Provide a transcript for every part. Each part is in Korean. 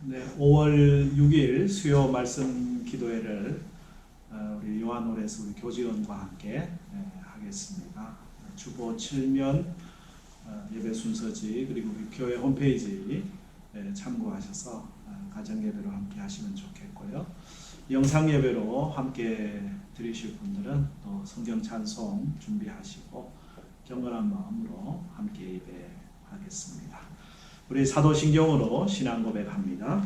네, 5월 6일 수요 말씀 기도회를 우리 요한홀에서 우리 교직원과 함께 하겠습니다. 주보 7면 예배 순서지 그리고 우리 교회 홈페이지 참고하셔서 가정 예배로 함께 하시면 좋겠고요. 영상 예배로 함께 드리실 분들은 또 성경 찬송 준비하시고 경건한 마음으로 함께 예배하겠습니다. 우리 사도신경으로 신앙 고백합니다.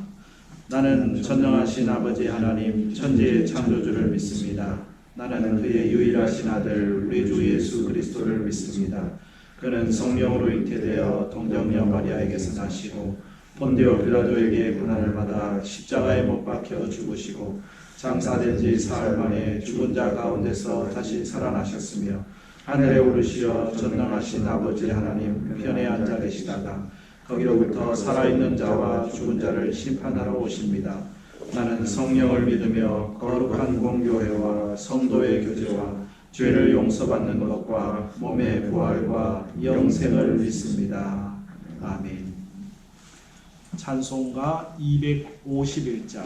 나는 전능하신 아버지 하나님 천지의 창조주를 믿습니다. 나는 그의 유일하신 아들 우리 주 예수 그리스도를 믿습니다. 그는 성령으로 잉태되어 동정녀 마리아에게서 나시고 본디오 빌라도에게 고난을 받아 십자가에 못 박혀 죽으시고 장사된 지 사흘 만에 죽은 자 가운데서 다시 살아나셨으며 하늘에 오르시어 전능하신 아버지 하나님 편에 앉아 계시다가 거기로부터 살아있는 자와 죽은 자를 심판하러 오십니다. 나는 성령을 믿으며 거룩한 공교회와 성도의 교제와 죄를 용서받는 것과 몸의 부활과 영생을 믿습니다. 아멘. 찬송가 251장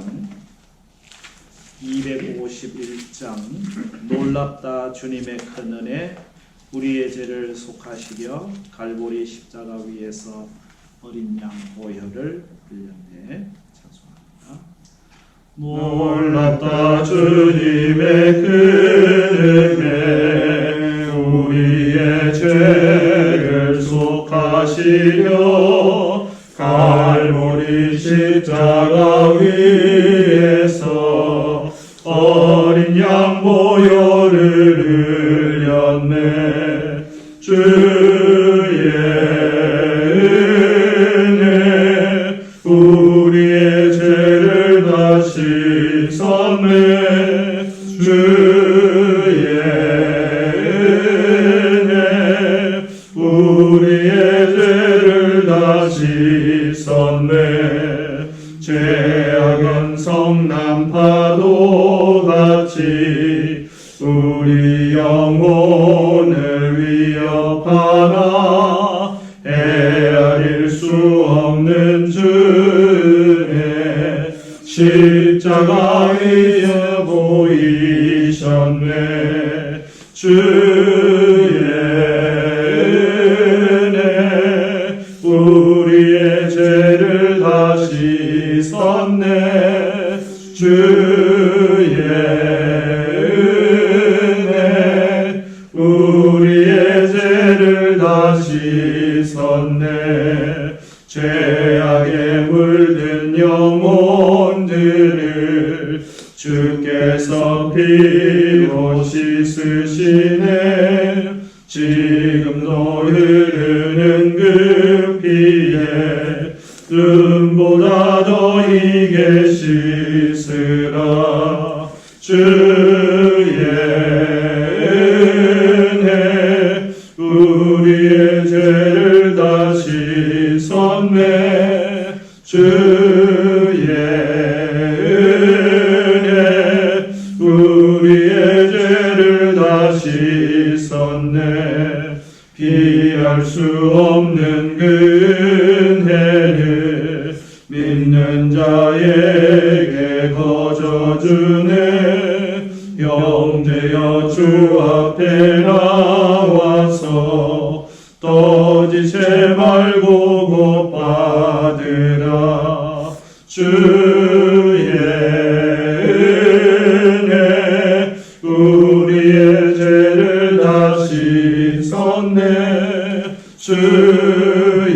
놀랍다 주님의 큰 은혜 우리의 죄를 속하시려 갈보리 십자가 위에서 어린 양 보혈을 흘렸네. 찬송합니다. 놀랍다 주님의 큰 은혜 우리의 죄를 속하시려 갈보리 십자가 위에서 어린 양 보혈을 흘렸네. 주의 우리의 죄를 다 씻었네. 주의 은혜 우리의 죄를 다 씻었네. 죄악은 성난파도 같이 우리 영혼을 위협하나 헤아릴 수 없는 주의 십자가 위에 보이셨네. 주의 은혜 우리의 죄를 다 씻었네. 주의 은혜 우리의 죄를 다 씻었네. 죄악에 물든 영혼들을 주께서 피로 씻으시네. 지금도 흐르는 그 피에 눈보다 더 이게 씻으라. 주의 은혜 우리의 죄를 다 씻었네. 주의 은혜 우리의 죄를 다 씻었네. 피할 수 없는 그 은혜를 믿는 자에게 거저주네. 형제여 주 앞에 나와서 떠지지 말고 곧 받으라. 주의 은혜 우리의 죄를 다 씻었네. 주의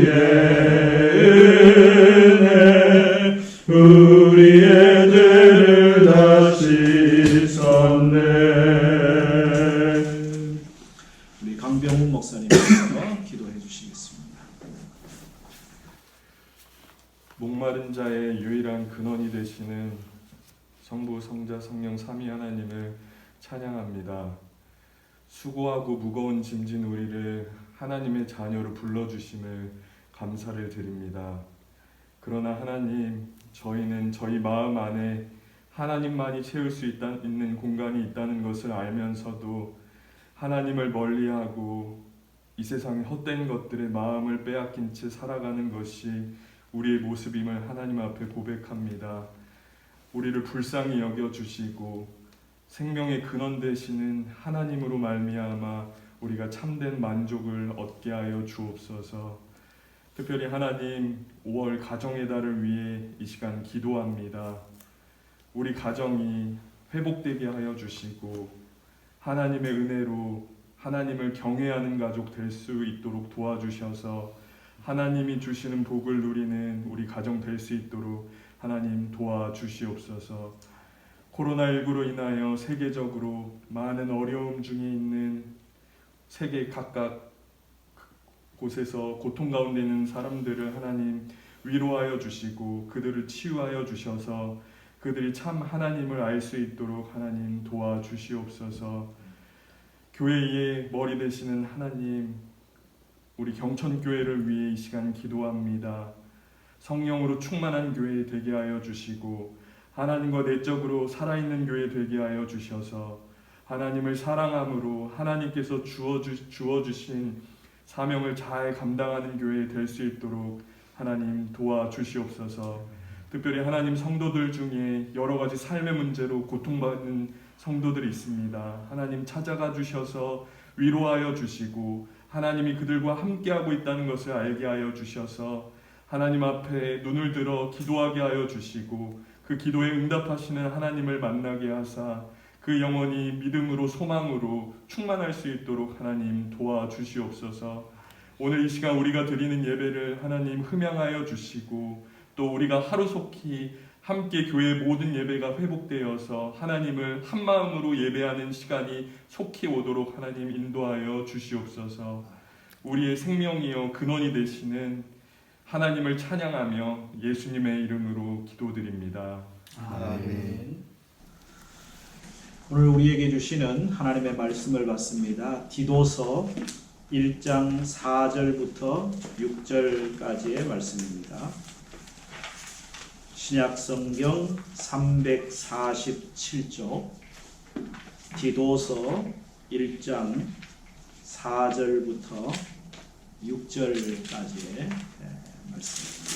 은혜 우리의 죄를 다 씻었네. 우리 강병훈 목사님께서 기도해 주시겠습니다. 목마른 자의 유일한 근원이 되시는 성부, 성자, 성령 삼위 하나님을 찬양합니다. 수고하고 무거운 짐진 우리를 하나님의 자녀로 불러주심을 감사를 드립니다. 그러나 하나님, 저희는 저희 마음 안에 하나님만이 채울 수 있는 공간이 있다는 것을 알면서도 하나님을 멀리하고 이 세상의 헛된 것들에 마음을 빼앗긴 채 살아가는 것이 우리의 모습임을 하나님 앞에 고백합니다. 우리를 불쌍히 여겨주시고 생명의 근원 되시는 하나님으로 말미암아 우리가 참된 만족을 얻게 하여 주옵소서. 특별히 하나님 5월 가정의 달을 위해 이 시간 기도합니다. 우리 가정이 회복되게 하여 주시고 하나님의 은혜로 하나님을 경외하는 가족 될 수 있도록 도와주셔서 하나님이 주시는 복을 누리는 우리 가정 될 수 있도록 하나님 도와주시옵소서. 코로나19로 인하여 세계적으로 많은 어려움 중에 있는 세계 각각 곳에서 고통 가운데 있는 사람들을 하나님 위로하여 주시고 그들을 치유하여 주셔서 그들이 참 하나님을 알 수 있도록 하나님 도와주시옵소서. 교회의 머리 되시는 하나님, 우리 경천교회를 위해 이 시간 기도합니다. 성령으로 충만한 교회 되게 하여 주시고 하나님과 내적으로 살아있는 교회 되게 하여 주셔서 하나님을 사랑함으로 하나님께서 주어주신 사명을 잘 감당하는 교회 될 수 있도록 하나님 도와주시옵소서. 특별히 하나님 성도들 중에 여러 가지 삶의 문제로 고통받는 성도들이 있습니다. 하나님 찾아가 주셔서 위로하여 주시고 하나님이 그들과 함께하고 있다는 것을 알게 하여 주셔서 하나님 앞에 눈을 들어 기도하게 하여 주시고 그 기도에 응답하시는 하나님을 만나게 하사 그 영혼이 믿음으로 소망으로 충만할 수 있도록 하나님 도와주시옵소서. 오늘 이 시간 우리가 드리는 예배를 하나님 흠양하여 주시고 또 우리가 하루속히 함께 교회 모든 예배가 회복되어서 하나님을 한마음으로 예배하는 시간이 속히 오도록 하나님 인도하여 주시옵소서. 우리의 생명이요 근원이 되시는 하나님을 찬양하며 예수님의 이름으로 기도드립니다. 아멘. 오늘 우리에게 주시는 하나님의 말씀을 받습니다. 디도서 1장 4절부터 6절까지의 말씀입니다. 신약성경 347쪽 디도서 1장 4절부터 6절까지의 말씀입니다.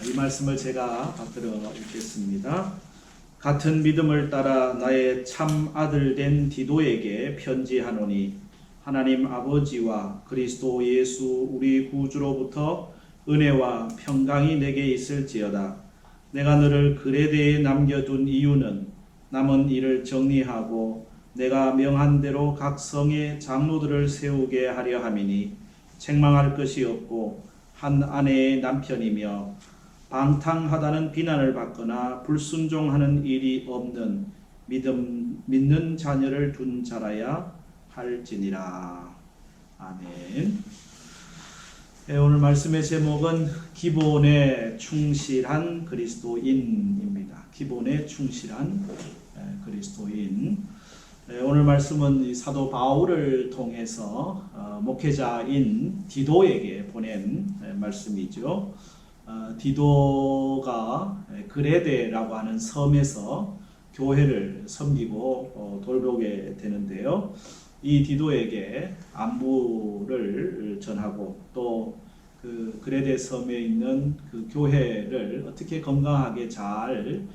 이 말씀을 제가 받들어 읽겠습니다. 같은 믿음을 따라 나의 참 아들 된 디도에게 편지하노니 하나님 아버지와 그리스도 예수 우리 구주로부터 은혜와 평강이 내게 있을지어다. 내가 너를 그레데에 남겨둔 이유는 남은 일을 정리하고 내가 명한 대로 각 성의 장로들을 세우게 하려 함이니 책망할 것이 없고 한 아내의 남편이며 방탕하다는 비난을 받거나 불순종하는 일이 없는 믿는 자녀를 둔 자라야 할지니라. 아멘. 오늘 말씀의 제목은 기본에 충실한 그리스도인입니다. 기본에 충실한 그리스도인. 오늘 말씀은 사도 바울을 통해서 목회자인 디도에게 보낸 말씀이죠. 디도가 그레데라고 하는 섬에서 교회를 섬기고 돌보게 되는데요. 이 디도에게 안부를 전하고 또 그 그레데 섬에 있는 그 교회를 어떻게 건강하게 잘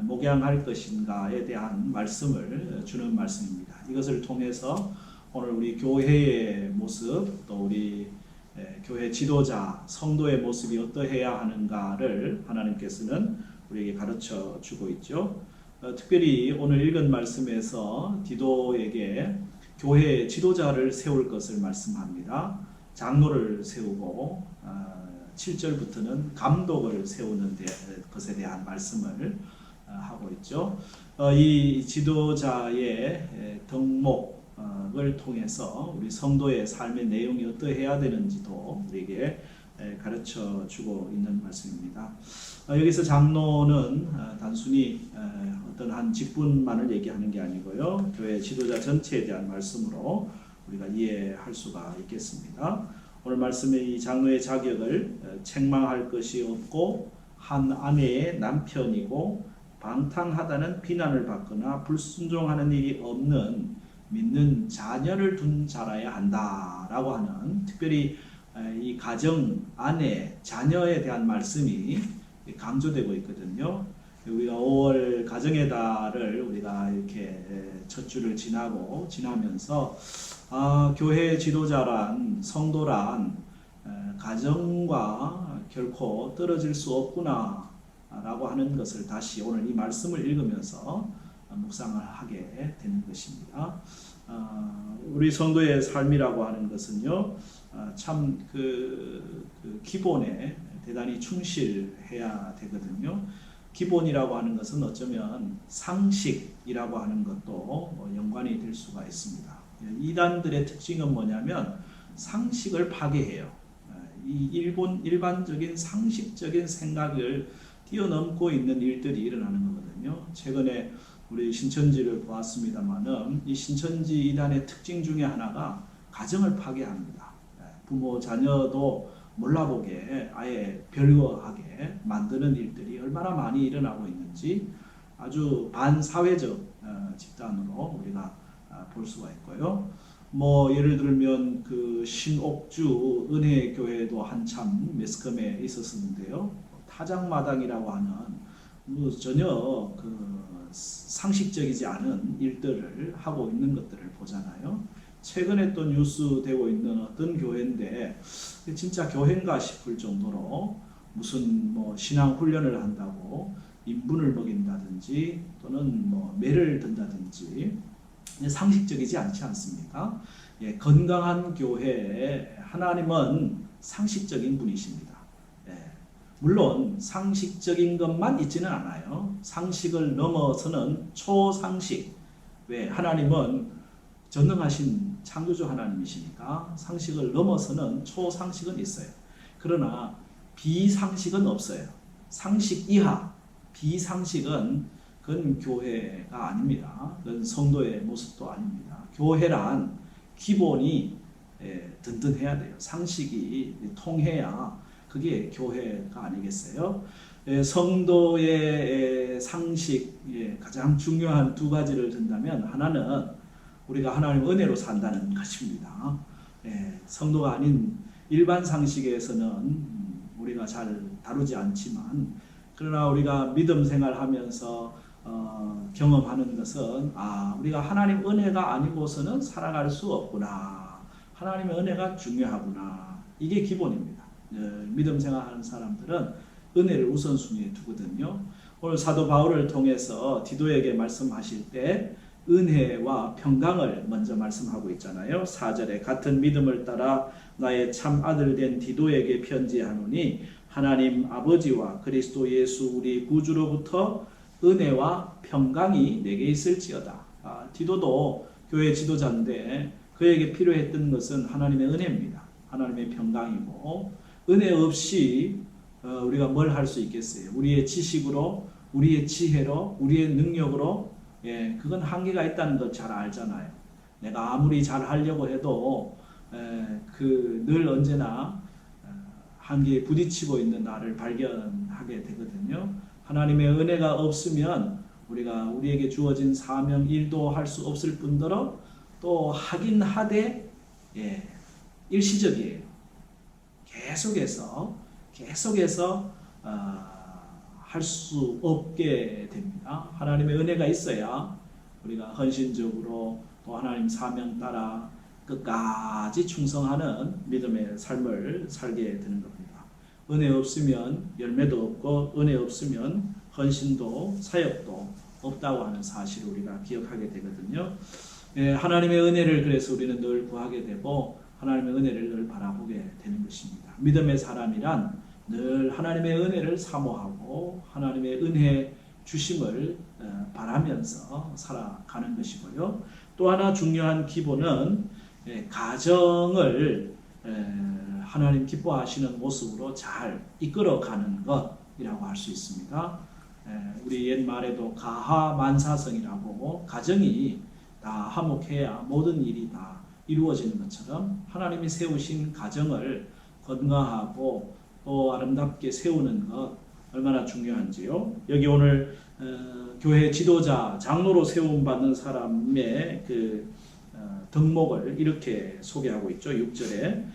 목양할 것인가에 대한 말씀을 주는 말씀입니다. 이것을 통해서 오늘 우리 교회의 모습 또 우리 교회 지도자 성도의 모습이 어떠해야 하는가를 하나님께서는 우리에게 가르쳐 주고 있죠. 특별히 오늘 읽은 말씀에서 디도에게 교회의 지도자를 세울 것을 말씀합니다. 장로를 세우고 7절부터는 감독을 세우는 것에 대한 말씀을 하고 있죠. 이 지도자의 덕목을 통해서 우리 성도의 삶의 내용이 어떠해야 되는지도 우리에게 가르쳐 주고 있는 말씀입니다. 여기서 장로는 단순히 어떤 한 직분만을 얘기하는 게 아니고요. 교회 지도자 전체에 대한 말씀으로 우리가 이해할 수가 있겠습니다. 오늘 말씀의 이 장로의 자격을 책망할 것이 없고 한 아내의 남편이고 방탕하다는 비난을 받거나 불순종하는 일이 없는 믿는 자녀를 둔 자라야 한다라고 하는 특별히 이 가정, 아내, 자녀에 대한 말씀이 강조되고 있거든요. 우리가 5월 가정의 달을 우리가 이렇게 첫 주를 지나면서 교회 지도자란 성도란 가정과 결코 떨어질 수 없구나 라고 하는 것을 다시 오늘 이 말씀을 읽으면서 묵상을 하게 되는 것입니다. 우리 성도의 삶이라고 하는 것은요, 참 그 기본에 대단히 충실해야 되거든요. 기본이라고 하는 것은 어쩌면 상식이라고 하는 것도 연관이 될 수가 있습니다. 이단들의 특징은 뭐냐면 상식을 파괴해요. 이 일반적인 상식적인 생각을 뛰어넘고 있는 일들이 일어나는 거거든요. 최근에 우리 신천지를 보았습니다만은 이 신천지 이단의 특징 중에 하나가 가정을 파괴합니다. 부모 자녀도 몰라보게 아예 별거하게 만드는 일들이 얼마나 많이 일어나고 있는지 아주 반사회적 집단으로 우리가 볼 수가 있고요. 뭐 예를 들면 그 신옥주 은혜교회도 한참 매스컴에 있었는데요. 타작마당이라고 하는 전혀 그 상식적이지 않은 일들을 하고 있는 것들을 보잖아요. 최근에 또 뉴스 되고 있는 어떤 교회인데 진짜 교회인가 싶을 정도로 무슨 뭐 신앙 훈련을 한다고 인분을 먹인다든지 또는 뭐 매를 든다든지 상식적이지 않지 않습니까? 건강한 교회에 하나님은 상식적인 분이십니다. 물론 상식적인 것만 있지는 않아요. 상식을 넘어서는 초상식. 왜? 하나님은 전능하신 창조주 하나님이시니까 상식을 넘어서는 초상식은 있어요. 그러나 비상식은 없어요. 상식 이하, 비상식은 그건 교회가 아닙니다. 그건 성도의 모습도 아닙니다. 교회란 기본이 든든해야 돼요. 상식이 통해야 그게 교회가 아니겠어요? 성도의 상식 가장 중요한 두 가지를 든다면 하나는 우리가 하나님 은혜로 산다는 것입니다. 성도가 아닌 일반 상식에서는 우리가 잘 다루지 않지만 그러나 우리가 믿음 생활하면서 경험하는 것은 우리가 하나님 은혜가 아니고서는 살아갈 수 없구나. 하나님의 은혜가 중요하구나. 이게 기본입니다. 믿음 생활하는 사람들은 은혜를 우선순위에 두거든요. 오늘 사도 바울을 통해서 디도에게 말씀하실 때 은혜와 평강을 먼저 말씀하고 있잖아요. 4절에 같은 믿음을 따라 나의 참 아들 된 디도에게 편지하노니 하나님 아버지와 그리스도 예수 우리 구주로부터 은혜와 평강이 내게 있을지어다. 디도도 교회 지도자인데 그에게 필요했던 것은 하나님의 은혜입니다. 하나님의 평강이고 은혜 없이 우리가 뭘 할 수 있겠어요? 우리의 지식으로, 우리의 지혜로, 우리의 능력으로 그건 한계가 있다는 것 잘 알잖아요. 내가 아무리 잘 하려고 해도 늘 언제나 한계에 부딪히고 있는 나를 발견하게 되거든요. 하나님의 은혜가 없으면 우리가 우리에게 주어진 사명 일도 할 수 없을 뿐더러 또 하긴 하되 일시적이에요. 계속해서 할 수 없게 됩니다. 하나님의 은혜가 있어야 우리가 헌신적으로 또 하나님 사명 따라 끝까지 충성하는 믿음의 삶을 살게 되는 겁니다. 은혜 없으면 열매도 없고 은혜 없으면 헌신도 사역도 없다고 하는 사실을 우리가 기억하게 되거든요. 하나님의 은혜를 그래서 우리는 늘 구하게 되고 하나님의 은혜를 늘 바라보게 되는 것입니다. 믿음의 사람이란 늘 하나님의 은혜를 사모하고 하나님의 은혜 주심을 바라면서 살아가는 것이고요. 또 하나 중요한 기본은 가정을 하나님 기뻐하시는 모습으로 잘 이끌어가는 것이라고 할 수 있습니다. 우리 옛말에도 가하만사성이라고 가정이 다 화목해야 모든 일이 다 이루어지는 것처럼 하나님이 세우신 가정을 건강하고 또 아름답게 세우는 것 얼마나 중요한지요. 여기 오늘 교회 지도자 장로로 세움받는 사람의 그 덕목을 이렇게 소개하고 있죠. 6절에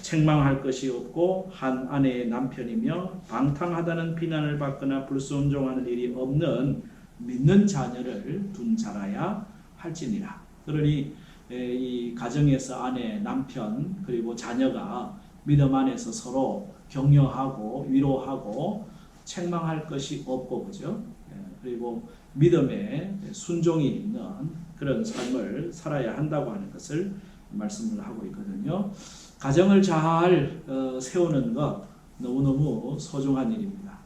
책망할 것이 없고 한 아내의 남편이며 방탕하다는 비난을 받거나 불순종하는 일이 없는 믿는 자녀를 둔 자라야 할지니라. 그러니 이 가정에서 아내, 남편 그리고 자녀가 믿음 안에서 서로 격려하고 위로하고 책망할 것이 없고, 그죠? 그리고 믿음에 순종이 있는 그런 삶을 살아야 한다고 하는 것을 말씀을 하고 있거든요. 가정을 잘 세우는 것 너무너무 소중한 일입니다.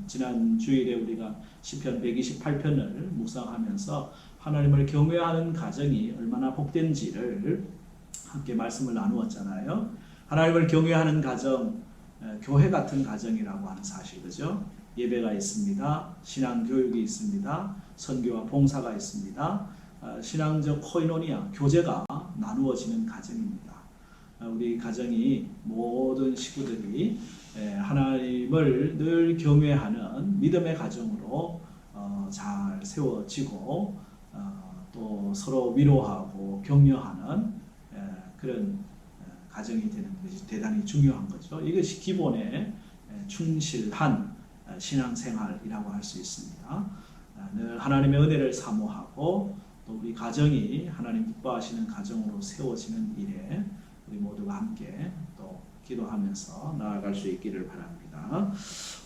지난 주일에 우리가 시편 128편을 묵상하면서 하나님을 경외하는 가정이 얼마나 복된지를 함께 말씀을 나누었잖아요. 하나님을 경외하는 가정, 교회 같은 가정이라고 하는 사실, 그죠? 예배가 있습니다. 신앙 교육이 있습니다. 선교와 봉사가 있습니다. 신앙적 코이노니아, 교제가 나누어지는 가정입니다. 우리 가정이 모든 식구들이 하나님을 늘 경외하는 믿음의 가정으로 잘 세워지고 또 서로 위로하고 격려하는 그런 가정이 되는 것이 대단히 중요한 거죠. 이것이 기본에 충실한 신앙생활이라고 할 수 있습니다. 늘 하나님의 은혜를 사모하고 또 우리 가정이 하나님 기뻐하시는 가정으로 세워지는 일에 우리 모두가 함께 또 기도하면서 나아갈 수 있기를 바랍니다.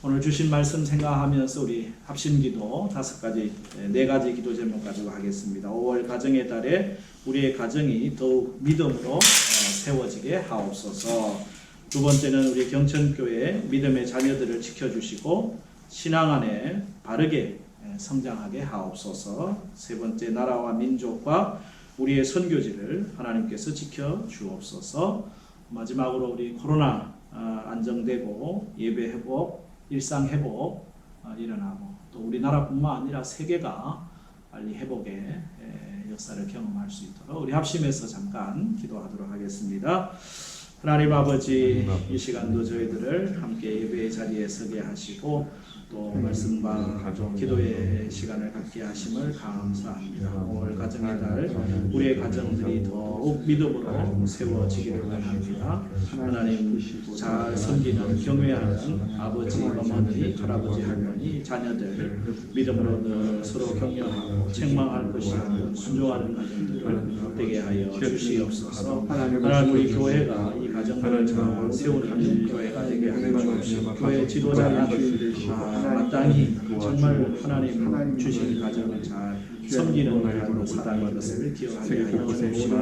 오늘 주신 말씀 생각하면서 우리 합심기도 4가지 기도 제목 가지고 하겠습니다. 5월 가정의 달에 우리의 가정이 더욱 믿음으로 세워지게 하옵소서. 두 번째는 우리 경천교회 믿음의 자녀들을 지켜주시고 신앙 안에 바르게 성장하게 하옵소서. 세 번째, 나라와 민족과 우리의 선교지를 하나님께서 지켜주옵소서. 마지막으로 우리 코로나 안정되고 예배 회복, 일상 회복 일어나고 또 우리나라뿐만 아니라 세계가 빨리 회복의 역사를 경험할 수 있도록 우리 합심해서 잠깐 기도하도록 하겠습니다. 하나님 아버지, 이 시간도 저희들을 함께 예배의 자리에 서게 하시고 또 말씀과 기도의 시간을 갖게 하심을 감사합니다. 오늘 가정의 달 우리의 가정들이 더욱 믿음으로 세워지기를 원합니다. 하나님 잘 섬기는 경외하는 아버지, 어머니, 할아버지, 할머니, 자녀들 믿음으로 늘 서로 격려하고 책망할 것이 없는 순종하는 가정들을 되게 하여 주시옵소서. 하나님 우리 교회가 이 가정들을 잘 세우는 교회가 되게 하여 주옵시고 교회 지도자는 마땅히 정말 하나님 주신 가정을 잘 섬기는 가정을 살아가는 것을 기억하게 하여 주시고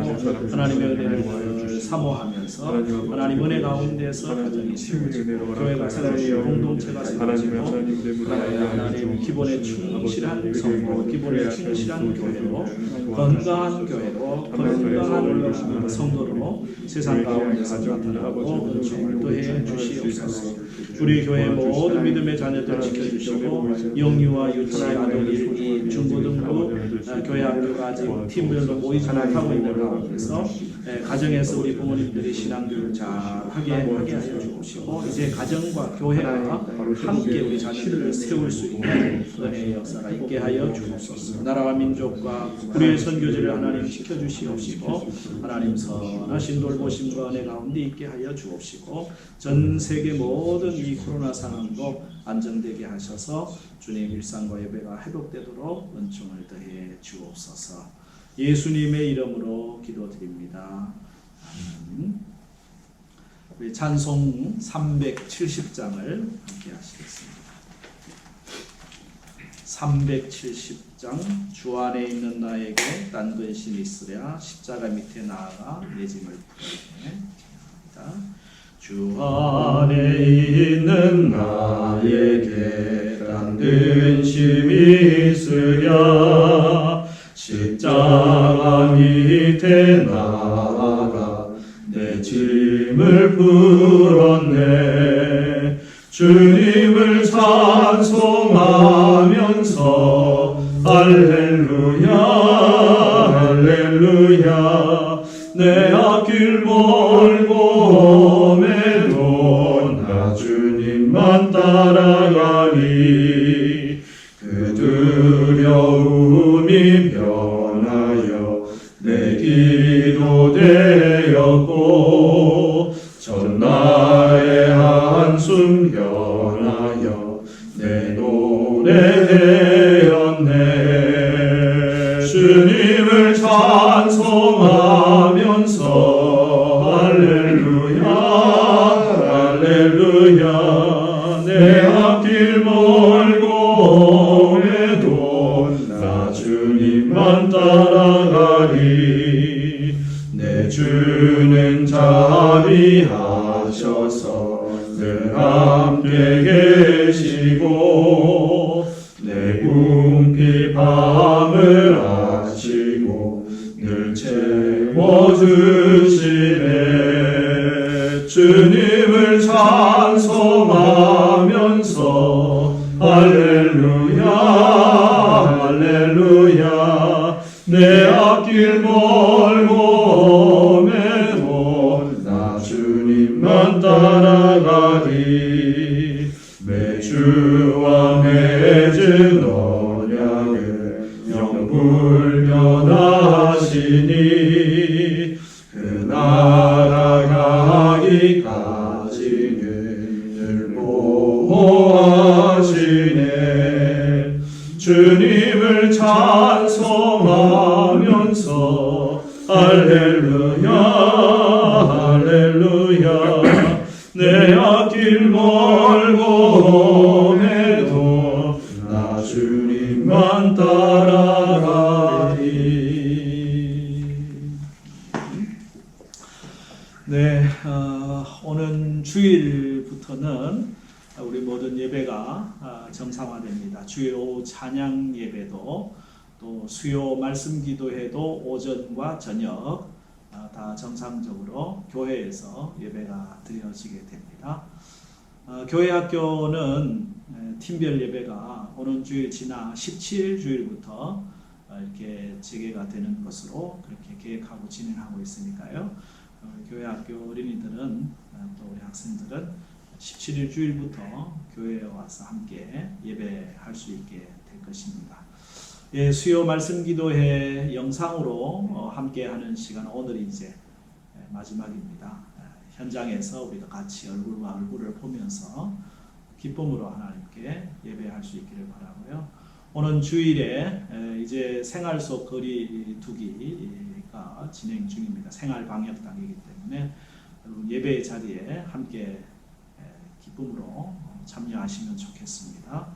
하나님의 은혜를 사모하면서 하나님 은혜 가운데서 가정이 세워지고 교회가 세워지고 공동체가 세워지고 하나님 기본에 충실한 성도, 기본에 충실한 교회로 건강한 교회로 건강한 성도로 세상 가운데서 나타나고 은총을 더해 주시옵소서. 우리 교회 모든 믿음의 자녀들 지켜주시고 영유아, 유치, 아동, 일기, 중고등부 교회 학교가 아직 팀별로 모이지 못하고 있는 가운데서 가정에서 우리 부모님들이 신앙교육을 잘 하게 하여 주시고 이제 가정과 교회가 함께 우리 자녀들을 세울 수 있는 은혜의 역사가 있게 하여 주옵소서. 나라와 민족과 우리의 선교지를 하나님 지켜주시옵시고 하나님 선하신 돌보심과 은혜 가운데 있게 하여 주옵시고 전 세계 모든 이 코로나 상황도 안정되게 하셔서 주님 일상과 예배가 회복되도록 은총을 더해 주옵소서. 예수님의 이름으로 기도드립니다. 아멘. 우리 찬송 370장을 함께 하시겠습니다. 370장 주 안에 있는 나에게 딴 근심 있으랴 십자가 밑에 나아가 내 짐을 풀게 합니다. 주 안에 있는 나에게 딴 근심이 있으랴 십자가 밑에 나아가 내 짐을 풀었네. 주님을 찬송하면서 할렐루야 할렐루야 내 앞길 멀고 험해도 나 주님만 따라가리. 그 두려움이 변하여 내 기도 되었고 나의 한숨 변하여 내 노래 되었네. 주님을 찬송하면서 할렐루야 할렐루야. 내 앞길 멀고 오매도 나 주님만 따라가리. 내 주는 자비하셔서 늘 함께 계시고 내 궁핍 밤을 아시고 늘 채워주시네. 주님을 찬송하면서 할렐루야 할렐루야. 내 앞길 멀고 오매도 나 주님만 따라가리. 매주와 맺은 언약을 영불변하시니 그 나라 가기까지는 늘 보호하시네. 주님을 찬송하면서 할렐루야 할렐루야. 내 앞길 멀고 오매도 나 주님만 따라가리. 네, 오는 주일부터는 우리 모든 예배가 정상화됩니다. 주일 오후 찬양 예배도 또 수요 말씀 기도회도 오전과 저녁 다 정상적으로 교회에서 예배가 드려지게 됩니다. 교회 학교는 팀별 예배가 오는 주일 지나 17일 주일부터 이렇게 재개가 되는 것으로 그렇게 계획하고 진행하고 있으니까요. 교회 학교 어린이들은 또 우리 학생들은 17일 주일부터 교회에 와서 함께 예배할 수 있게 될 것입니다. 예, 수요 말씀 기도회 영상으로 함께하는 시간 오늘이 이제 마지막입니다. 현장에서 우리가 같이 얼굴과 얼굴을 보면서 기쁨으로 하나님께 예배할 수 있기를 바라고요. 오는 주일에 이제 생활 속 거리 두기가 진행 중입니다. 생활 방역 단계이기 때문에 여러분 예배의 자리에 함께 기쁨으로 참여하시면 좋겠습니다.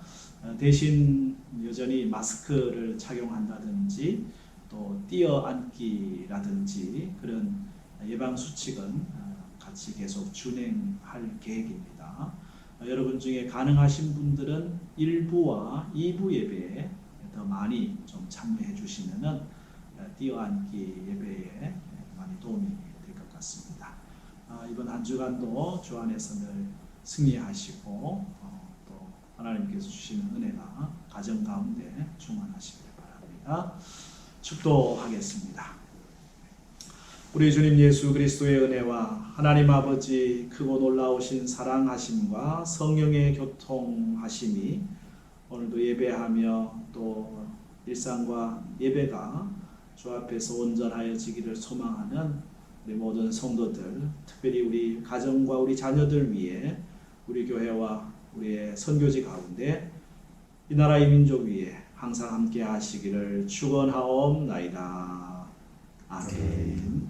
대신 여전히 마스크를 착용한다든지 또 뛰어앉기라든지 그런 예방 수칙은 같이 계속 준행할 계획입니다. 여러분 중에 가능하신 분들은 1부와 2부 예배에 더 많이 좀 참여해 주시면은 뛰어앉기 예배에 많이 도움이 될 것 같습니다. 이번 한 주간도 주 안에서 늘 승리하시고 또 하나님께서 주시는 은혜가 가정 가운데 충만하시길 바랍니다. 축도하겠습니다. 우리 주님 예수 그리스도의 은혜와 하나님 아버지 크고 놀라우신 사랑하심과 성령의 교통하심이 오늘도 예배하며 또 일상과 예배가 주 앞에서 온전하여지기를 소망하는 우리 모든 성도들, 특별히 우리 가정과 우리 자녀들 위해 우리 교회와 우리의 선교지 가운데 이 나라 이 민족 위에 항상 함께 하시기를 축원하옵나이다. 아멘.